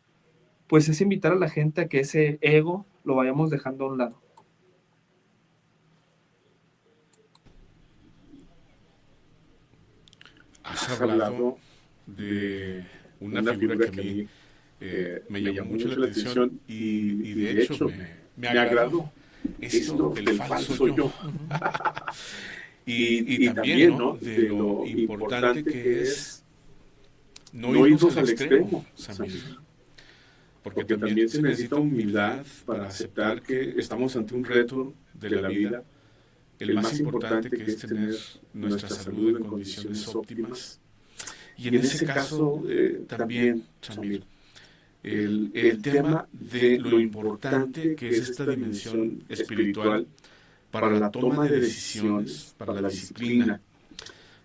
pues es invitar a la gente a que ese ego lo vayamos dejando a un lado. Has hablado de una figura que a mí me llamó mucho la atención y de hecho me agradó esto del falso yo. Y también, ¿no? De lo importante que es no irnos al extremo, Samir. Porque también se necesita humildad para aceptar que estamos ante un reto de la vida, el más importante, que es tener nuestra salud en condiciones óptimas. Y en ese caso también, Samir, el tema de lo importante que es esta dimensión espiritual para la toma de decisiones, para la disciplina,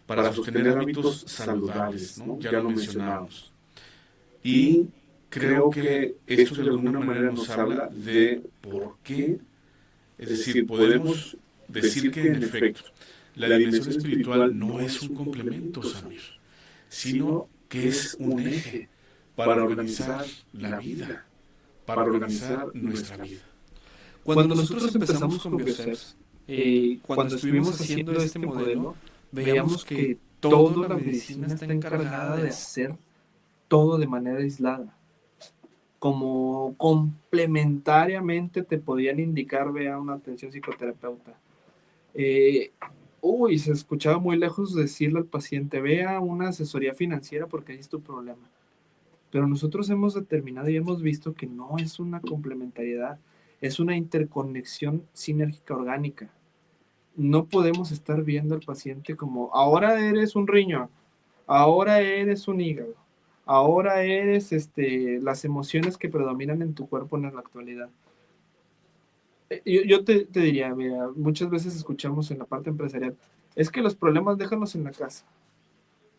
para sostener hábitos saludables, ¿no? Ya lo mencionábamos. Y creo que esto de alguna manera nos habla de por qué, es decir, podemos decir que en efecto la dimensión espiritual no es un complemento, Samir, sino que es un eje para organizar la vida, para organizar nuestra vida. Cuando nosotros empezamos con Bioceps, cuando estuvimos haciendo este modelo, veíamos que toda la medicina está encargada de hacer todo de manera aislada. Como complementariamente te podían indicar, vea, una atención psicoterapeuta. Se escuchaba muy lejos decirle al paciente, vea una asesoría financiera porque ahí es tu problema. Pero nosotros hemos determinado y hemos visto que no es una complementariedad, es una interconexión sinérgica orgánica. No podemos estar viendo al paciente como, ahora eres un riñón, ahora eres un hígado, ahora eres las emociones que predominan en tu cuerpo en la actualidad. Yo te diría, mira, muchas veces escuchamos en la parte empresarial, es que los problemas déjanos en la casa.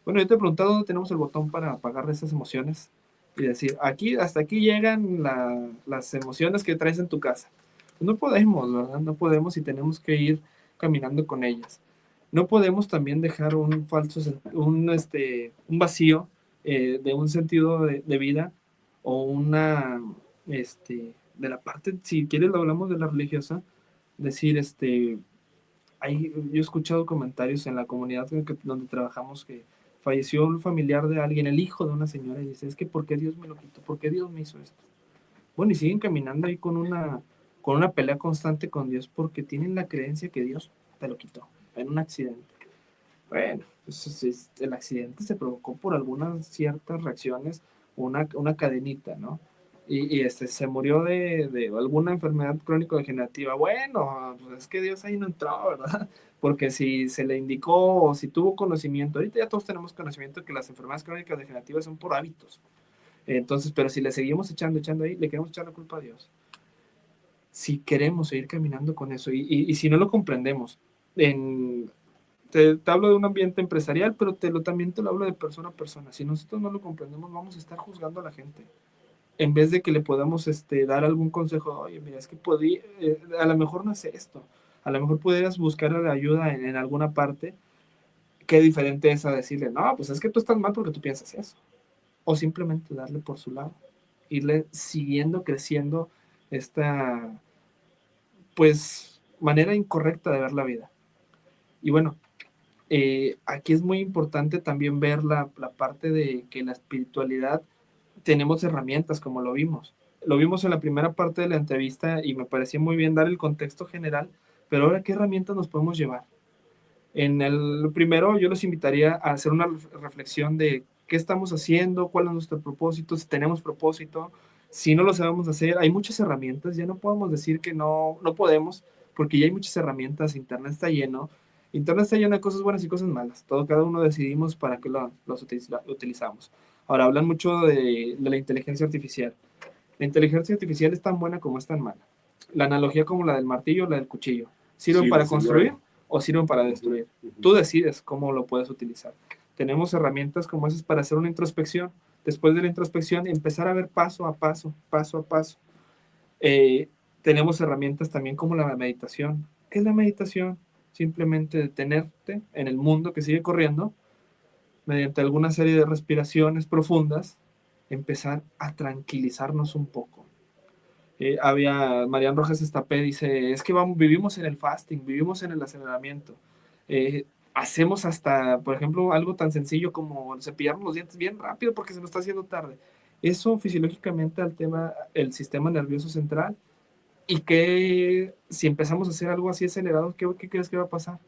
Bueno, yo te he preguntado dónde tenemos el botón para apagar esas emociones y decir, aquí, hasta aquí llegan las emociones que traes en tu casa. No podemos, ¿verdad? No podemos y tenemos que ir caminando con ellas. No podemos también dejar un vacío de un sentido de vida o una, de la parte, si quieres lo hablamos de la religiosa, decir, yo he escuchado comentarios en la comunidad donde trabajamos que falleció un familiar de alguien, el hijo de una señora, y dice, es que ¿por qué Dios me lo quitó? ¿Por qué Dios me hizo esto? Bueno, y siguen caminando ahí con una pelea constante con Dios porque tienen la creencia que Dios te lo quitó en un accidente. Bueno, pues el accidente se provocó por algunas ciertas reacciones, una cadenita, ¿no? Y se murió de alguna enfermedad crónico-degenerativa. Bueno, pues es que Dios ahí no entró, ¿verdad? Porque si se le indicó o si tuvo conocimiento, ahorita ya todos tenemos conocimiento de que las enfermedades crónicas degenerativas son por hábitos. Entonces, pero si le seguimos echando ahí, le queremos echar la culpa a Dios. Si queremos seguir caminando con eso y si no lo comprendemos, te hablo de un ambiente empresarial, pero también te lo hablo de persona a persona. Si nosotros no lo comprendemos, vamos a estar juzgando a la gente. En vez de que le podamos dar algún consejo, oye, mira, es que a lo mejor no es esto. A lo mejor pudieras buscar ayuda en alguna parte. Qué diferente es a decirle, no, pues es que tú estás mal porque tú piensas eso. O simplemente darle por su lado. Irle siguiendo, creciendo esta, pues, manera incorrecta de ver la vida. Y bueno, aquí es muy importante también ver la parte de que la espiritualidad tenemos herramientas, como lo vimos. Lo vimos en la primera parte de la entrevista y me pareció muy bien dar el contexto general, pero ahora, ¿qué herramientas nos podemos llevar? En el primero, yo los invitaría a hacer una reflexión de qué estamos haciendo, cuál es nuestro propósito, si tenemos propósito, si no lo sabemos hacer. Hay muchas herramientas, ya no podemos decir que no podemos, porque ya hay muchas herramientas, Internet está lleno de cosas buenas y cosas malas. Cada uno decidimos para qué los utilizamos. Ahora, hablan mucho de la inteligencia artificial. La inteligencia artificial es tan buena como es tan mala. La analogía como la del martillo o la del cuchillo. ¿Sirven para construir o sirven para destruir? Tú decides cómo lo puedes utilizar. Tenemos herramientas como esas para hacer una introspección. Después de la introspección, empezar a ver paso a paso. Tenemos herramientas también como la meditación. ¿Qué es la meditación? Simplemente detenerte en el mundo que sigue corriendo mediante alguna serie de respiraciones profundas empezar a tranquilizarnos un poco. Marian Rojas Estapé dice, es que vivimos en el fasting, vivimos en el aceleramiento. Hacemos hasta, por ejemplo, algo tan sencillo como cepillarnos los dientes bien rápido porque se nos está haciendo tarde. Eso fisiológicamente altera el sistema nervioso central y que si empezamos a hacer algo así acelerado, ¿qué crees que va a pasar?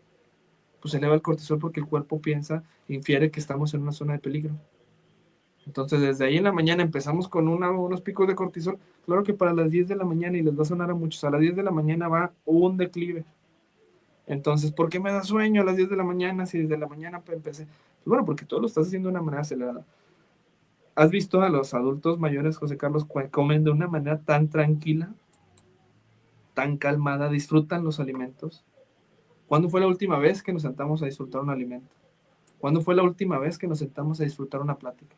Pues eleva el cortisol porque el cuerpo piensa, infiere que estamos en una zona de peligro. Entonces, desde ahí en la mañana empezamos con unos picos de cortisol. Claro que para las 10 de la mañana, y les va a sonar a muchos, a las 10 de la mañana va un declive. Entonces, ¿por qué me da sueño a las 10 de la mañana si desde la mañana empecé? Pues bueno, porque todo lo estás haciendo de una manera acelerada. ¿Has visto a los adultos mayores, José Carlos, comen de una manera tan tranquila, tan calmada, disfrutan los alimentos? ¿Cuándo fue la última vez que nos sentamos a disfrutar un alimento? ¿Cuándo fue la última vez que nos sentamos a disfrutar una plática?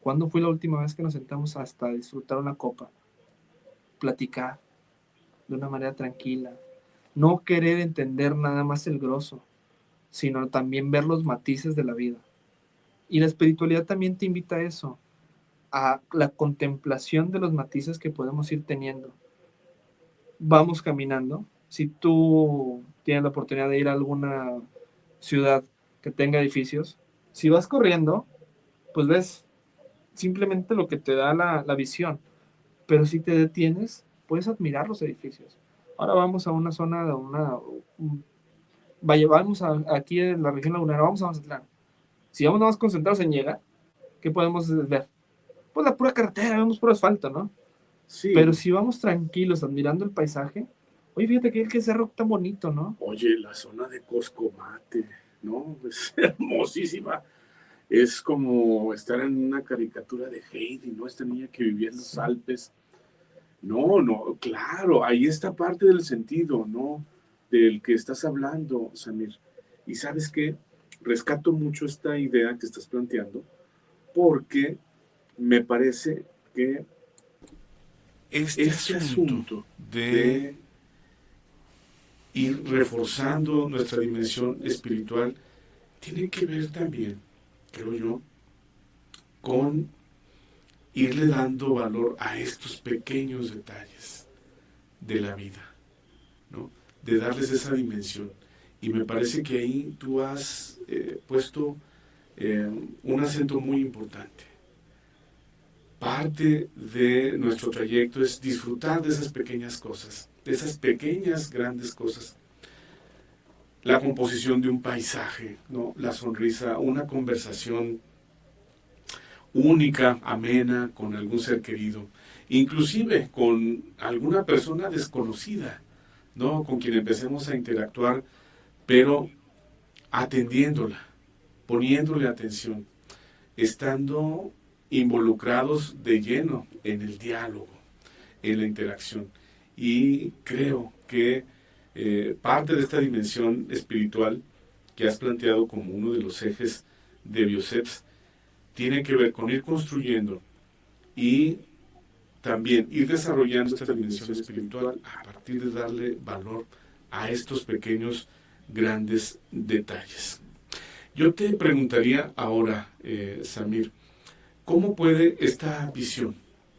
¿Cuándo fue la última vez que nos sentamos hasta disfrutar una copa? Platicar de una manera tranquila. No querer entender nada más el grosso, sino también ver los matices de la vida. Y la espiritualidad también te invita a eso, a la contemplación de los matices que podemos ir teniendo. Vamos caminando. Si tú tienes la oportunidad de ir a alguna ciudad que tenga edificios, si vas corriendo, pues ves simplemente lo que te da la visión. Pero si te detienes, puedes admirar los edificios. Ahora vamos a una zona de vaya, aquí en la región lagunera, vamos a Mazatlán. Si vamos más concentrados en llegar, ¿qué podemos ver? Pues la pura carretera, vemos puro asfalto, ¿no? Pero Sí, si vamos tranquilos, admirando el paisaje, oye, fíjate que cerro tan bonito, ¿no? oye, la zona de Coscomate, ¿no? Es hermosísima. Es como estar en una caricatura de Heidi, ¿no? Esta niña que vivía en los Alpes. No, no, claro, ahí está parte del sentido, ¿no? Del que estás hablando, Samir. Y sabes qué, rescato mucho esta idea que estás planteando, porque me parece que este asunto De de ir reforzando nuestra dimensión espiritual tiene que ver también, creo yo, con irle dando valor a estos pequeños detalles de la vida, ¿no? De darles esa dimensión. Y me parece que ahí tú has puesto un acento muy importante. Parte de nuestro trayecto es disfrutar de esas pequeñas cosas, de esas pequeñas grandes cosas. La composición de un paisaje, ¿no? La sonrisa, una conversación única, amena, con algún ser querido, inclusive con alguna persona desconocida, ¿no? Con quien empecemos a interactuar, pero atendiéndola, poniéndole atención, estando involucrados de lleno en el diálogo, en la interacción. Y creo que parte de esta dimensión espiritual que has planteado como uno de los ejes de Bioceps tiene que ver con ir construyendo y también ir desarrollando esta dimensión espiritual a partir de darle valor a estos pequeños, grandes detalles. Yo te preguntaría ahora, Samir, ¿cómo puede esta visión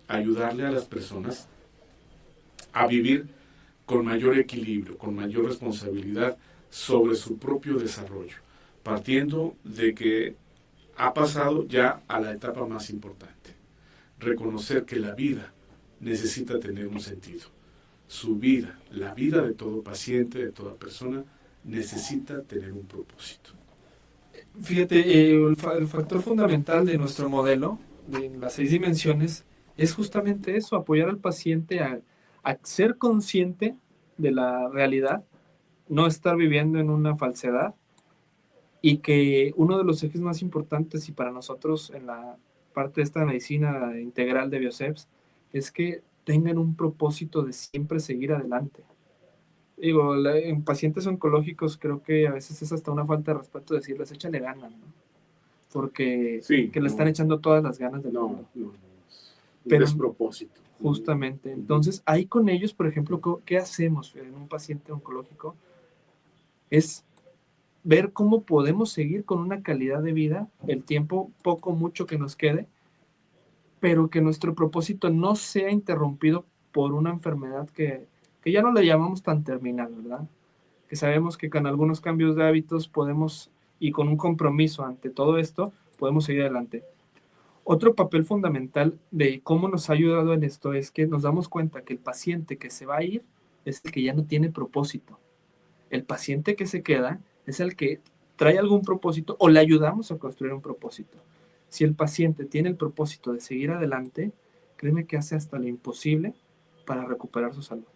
ayudarle a las personas a vivir con mayor equilibrio, con mayor responsabilidad sobre su propio desarrollo, partiendo de que ha pasado ya a la etapa más importante, reconocer que la vida necesita tener un sentido. Su vida, la vida de todo paciente, de toda persona, necesita tener un propósito. Fíjate, el factor fundamental de nuestro modelo, de las 6 dimensiones, es justamente eso, apoyar al paciente a ser consciente de la realidad, no estar viviendo en una falsedad, y que uno de los ejes más importantes y para nosotros en la parte de esta medicina integral de Bioceps es que tengan un propósito de siempre seguir adelante. Digo, en pacientes oncológicos creo que a veces es hasta una falta de respeto decirles, échale ganas, ¿no? Porque Sí, que le están no, echando todas las ganas del no, mundo. no, no, un Pero despropósito. justamente, entonces ahí con ellos, por ejemplo, ¿qué hacemos en un paciente oncológico? Es ver cómo podemos seguir con una calidad de vida, el tiempo poco mucho que nos quede, pero que nuestro propósito no sea interrumpido por una enfermedad que ya no le llamamos tan terminal, ¿verdad? Que sabemos que con algunos cambios de hábitos podemos, y con un compromiso ante todo esto, podemos seguir adelante. Otro papel fundamental de cómo nos ha ayudado en esto es que nos damos cuenta que el paciente que se va a ir es el que ya no tiene propósito. El paciente que se queda es el que trae algún propósito o le ayudamos a construir un propósito. Si el paciente tiene el propósito de seguir adelante, créeme que hace hasta lo imposible para recuperar su salud.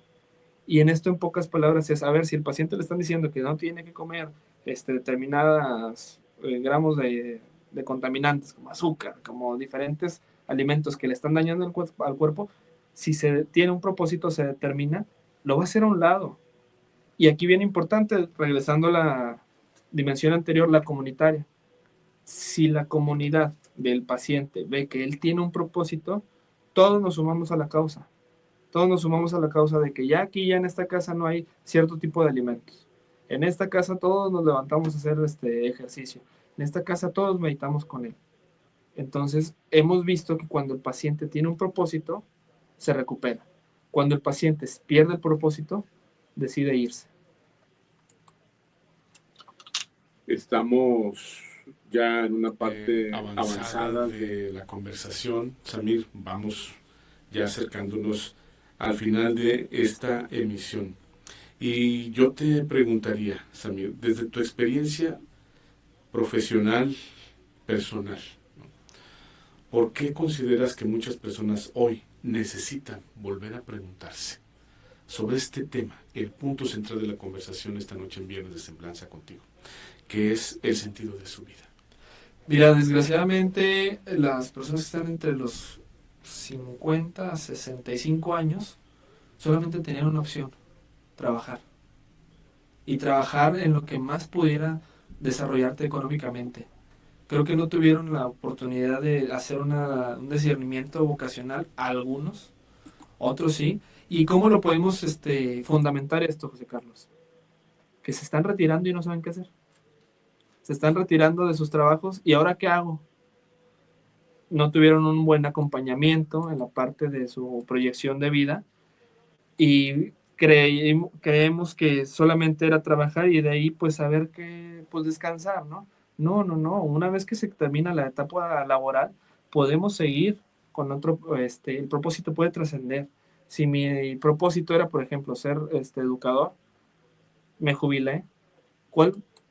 Y en esto, en pocas palabras, es, a ver, si el paciente le están diciendo que no tiene que comer determinadas gramos de contaminantes, como azúcar, como diferentes alimentos que le están dañando al cuerpo, si se tiene un propósito, se determina, lo va a hacer a un lado. Y aquí viene importante, regresando a la dimensión anterior, la comunitaria. Si la comunidad del paciente ve que él tiene un propósito, todos nos sumamos a la causa. Todos nos sumamos a la causa de que ya aquí, ya en esta casa no hay cierto tipo de alimentos. En esta casa todos nos levantamos a hacer ejercicio. En esta casa todos meditamos con él. Entonces, hemos visto que cuando el paciente tiene un propósito, se recupera. Cuando el paciente pierde el propósito, decide irse. Estamos ya en una parte avanzada de la conversación. Samir, vamos ya acercándonos al final de esta emisión. Y yo te preguntaría, Samir, desde tu experiencia profesional, personal, ¿no? ¿Por qué consideras que muchas personas hoy necesitan volver a preguntarse sobre este tema, el punto central de la conversación esta noche en Viernes de Semblanza contigo, que es el sentido de su vida? Mira, desgraciadamente las personas que están entre los 50 a 65 años solamente tenían una opción: trabajar. Y trabajar en lo que más pudiera desarrollarte económicamente. Creo que no tuvieron la oportunidad de hacer un discernimiento vocacional, algunos, otros sí. ¿Y cómo lo podemos fundamentar esto, José Carlos? Que se están retirando y no saben qué hacer. Se están retirando de sus trabajos y ¿ahora qué hago? No tuvieron un buen acompañamiento en la parte de su proyección de vida y creemos que solamente era trabajar y de ahí pues saber que pues descansar, ¿no? No. Una vez que se termina la etapa laboral, podemos seguir con otro, el propósito puede trascender. Si mi propósito era, por ejemplo, ser educador, me jubilé,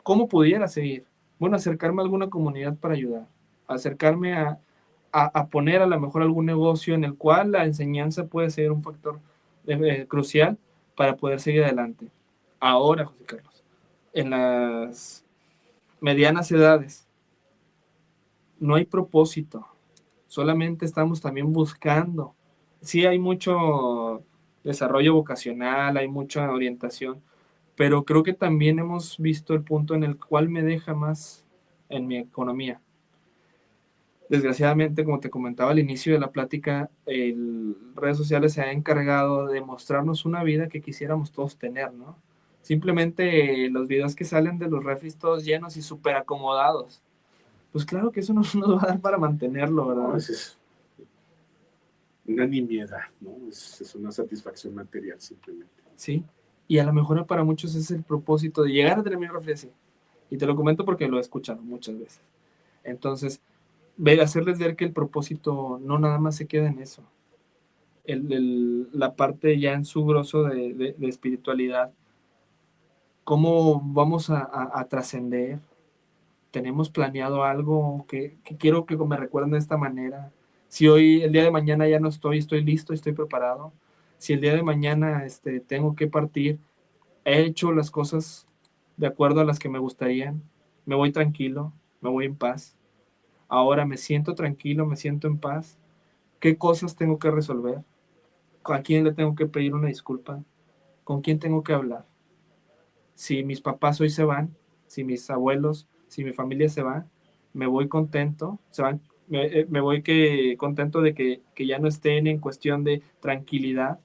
¿cómo pudiera seguir? Bueno, acercarme a alguna comunidad para ayudar, acercarme a poner a lo mejor algún negocio en el cual la enseñanza puede ser un factor crucial para poder seguir adelante. Ahora, José Carlos, en las medianas edades no hay propósito, solamente estamos también buscando. Sí hay mucho desarrollo vocacional, hay mucha orientación, pero creo que también hemos visto el punto en el cual me deja más en mi economía. Desgraciadamente, como te comentaba al inicio de la plática, redes sociales se han encargado de mostrarnos una vida que quisiéramos todos tener, ¿no? Simplemente los videos que salen de los refris todos llenos y súper acomodados. Pues claro que eso no nos va a dar para mantenerlo, ¿verdad? No, es una nimiedad, ¿no? Es una satisfacción material simplemente. Sí, y a lo mejor para muchos es el propósito de llegar a tener mi refri así. Y te lo comento porque lo he escuchado muchas veces. Entonces, hacerles ver que el propósito no nada más se queda en eso. La parte ya en su grosso de espiritualidad, cómo vamos a trascender. Tenemos planeado algo que quiero que me recuerden de esta manera. Si hoy, el día de mañana ya no estoy listo, estoy preparado. Si el día de mañana tengo que partir, he hecho las cosas de acuerdo a las que me gustarían, me voy tranquilo, me voy en paz. Ahora me siento tranquilo, me siento en paz. ¿Qué cosas tengo que resolver? ¿A quién le tengo que pedir una disculpa? ¿Con quién tengo que hablar? Si mis papás hoy se van, si mis abuelos, si mi familia se va, me voy contento, me voy contento de que ya no estén en cuestión de tranquilidad.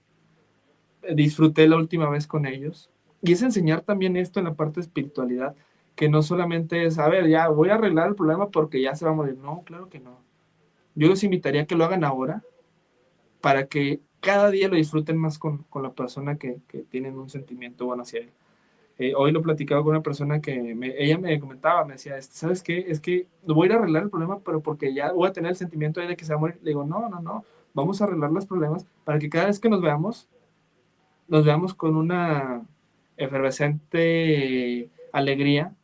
Disfruté la última vez con ellos. Y es enseñar también esto en la parte de espiritualidad, que no solamente es, a ver, ya voy a arreglar el problema porque ya se va a morir. No, claro que no. Yo los invitaría a que lo hagan ahora para que cada día lo disfruten más con la persona que tienen un sentimiento bueno hacia él. Hoy lo platicaba con una persona que ella me comentaba, me decía, ¿sabes qué? Es que voy a ir a arreglar el problema, pero porque ya voy a tener el sentimiento de que se va a morir. Le digo, no, no, no, vamos a arreglar los problemas para que cada vez que nos veamos con una efervescente alegría,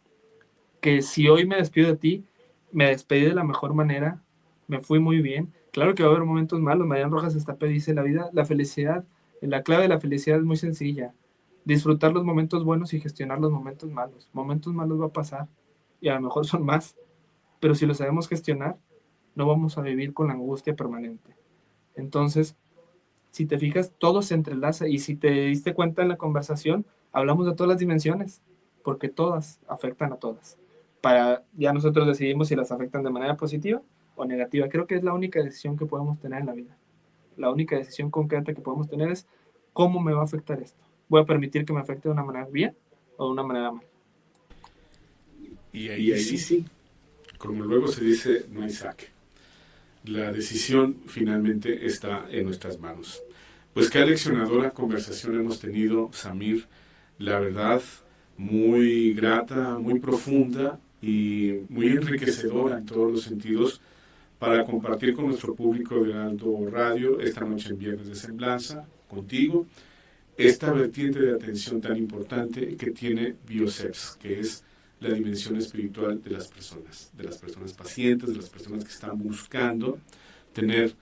que si hoy me despido de ti, me despedí de la mejor manera, me fui muy bien. Claro que va a haber momentos malos. Mariano Rojas Estapé dice, la vida, la felicidad, la clave de la felicidad es muy sencilla. Disfrutar los momentos buenos y gestionar los momentos malos. Momentos malos va a pasar y a lo mejor son más, pero si lo sabemos gestionar, no vamos a vivir con la angustia permanente. Entonces, si te fijas, todo se entrelaza y si te diste cuenta en la conversación, hablamos de todas las dimensiones, porque todas afectan a todas. Para ya nosotros decidimos si las afectan de manera positiva o negativa. Creo que es la única decisión que podemos tener en la vida. La única decisión concreta que podemos tener es cómo me va a afectar esto. ¿Voy a permitir que me afecte de una manera bien o de una manera mal? Y ahí sí, como luego se dice, no hay saque. La decisión finalmente está en nuestras manos. Pues qué aleccionadora conversación hemos tenido, Samir. La verdad, muy grata, muy profunda y muy enriquecedora en todos los sentidos para compartir con nuestro público de Heraldo Radio esta noche en Viernes de Semblanza, contigo, esta vertiente de atención tan importante que tiene Bioceps, que es la dimensión espiritual de las personas pacientes, de las personas que están buscando tener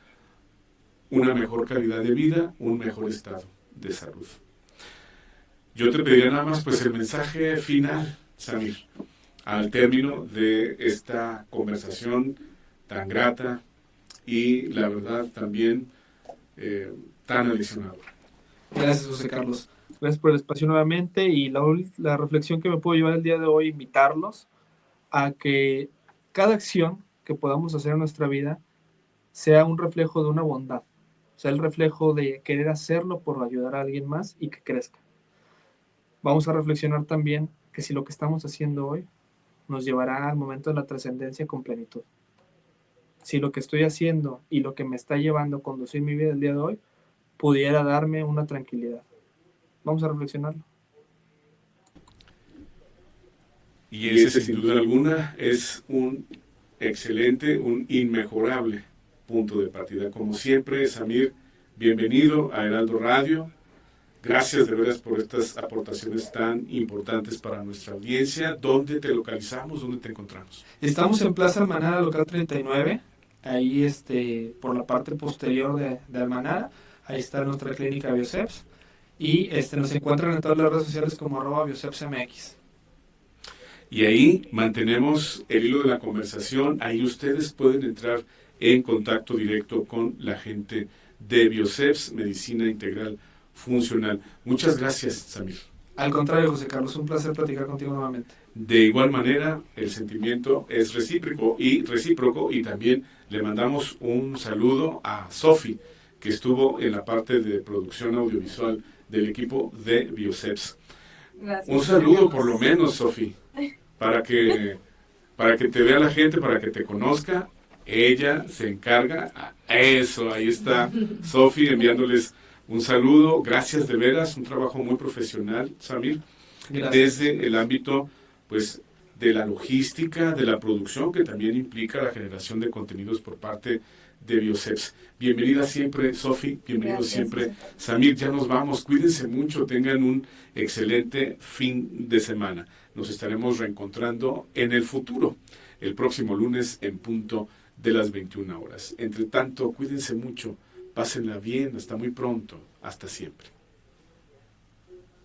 una mejor calidad de vida, un mejor estado de salud. Yo te pediría nada más pues el mensaje final, Samir, al término de esta conversación tan grata y la verdad también tan aleccionadora. Gracias, José Carlos. Gracias por el espacio nuevamente y la reflexión que me puedo llevar el día de hoy, invitarlos a que cada acción que podamos hacer en nuestra vida sea un reflejo de una bondad, sea el reflejo de querer hacerlo por ayudar a alguien más y que crezca. Vamos a reflexionar también que si lo que estamos haciendo hoy nos llevará al momento de la trascendencia con plenitud. Si lo que estoy haciendo y lo que me está llevando a conducir mi vida el día de hoy pudiera darme una tranquilidad. Vamos a reflexionarlo. Y ese sin duda alguna es un excelente, un inmejorable punto de partida. Como siempre, Samir, bienvenido a Heraldo Radio. Gracias de veras por estas aportaciones tan importantes para nuestra audiencia. ¿Dónde te localizamos? ¿Dónde te encontramos? Estamos en Plaza Almanara, local 39, ahí por la parte posterior de Almanara, ahí está nuestra clínica Bioceps, y nos encuentran en todas las redes sociales como @BiocepsMX. Y ahí mantenemos el hilo de la conversación, ahí ustedes pueden entrar en contacto directo con la gente de Bioceps, Medicina Integral Funcional. Muchas gracias, Samir. Al contrario, José Carlos, un placer platicar contigo nuevamente. De igual manera, el sentimiento es recíproco y también le mandamos un saludo a Sofi, que estuvo en la parte de producción audiovisual del equipo de Bioceps. Gracias. Un saludo por lo menos, Sofi, para que te vea la gente, para que te conozca. Ella se encarga, eso, ahí está Sofi enviándoles un saludo. Gracias de veras, un trabajo muy profesional, Samir. Gracias. Desde el ámbito pues de la logística, de la producción, que también implica la generación de contenidos por parte de Bioceps. Bienvenida siempre, Sofi, bienvenido siempre, Samir. Ya nos vamos, cuídense mucho, tengan un excelente fin de semana. Nos estaremos reencontrando en el futuro, el próximo lunes en punto de las 21 horas. Entre tanto, cuídense mucho, pásenla bien, hasta muy pronto, hasta siempre.